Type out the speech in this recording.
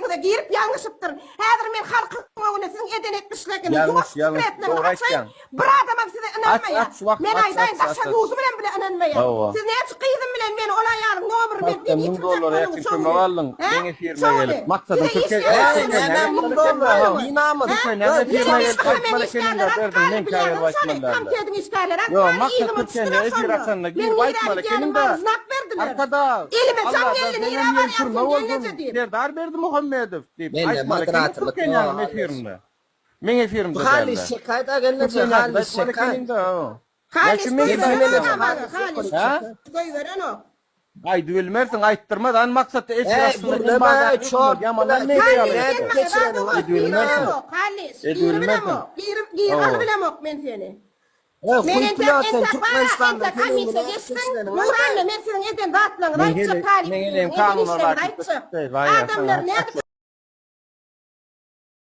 da girip yanlışıptır. Häzir men halkyň öňüne siziň eden etmişligini Yanlış, ýuwaş doğru aýtýan. bir adama size inanmaýar. Men aýdaýyn daşa ýuzy bilen bile inanmaýar. Siz näçe gyýdym bilen men ola ýaryň nomer berdim. $1000 ýaky kömek aldyň. Meňe firma gelip maksadım Türkiye. Neden $1000? İnanmadım. Näme firma gelip bana keninde berdim. Men käýer başlanlar. Kamkedin işgärler. Yo, maksat Türkiye'de efir atsanlar. Gir başmala keninde. Arkada. Elime can geldi. Nire var yaptım. Gelnece diyeyim. Dar verdi Muhammedov deyip. Ben de madratılık. Türkiye'nin efirimde. Men efirimde. Bu halis şekayda gelnece halis şekay. Halis Halis. Ha? Koy veren o. Ay düelmersin ayttırmadan maksat efir aslında. Burada ben çok. Yamanlar ne diyorlar? Halis. Giyirini bilem ok men seni. Kultulaten Turkmenistan'da kamise geçsin. Nuran'la men senin eden rahatlığını aytçık. Men geleyim kanuna bak. Adamlar ne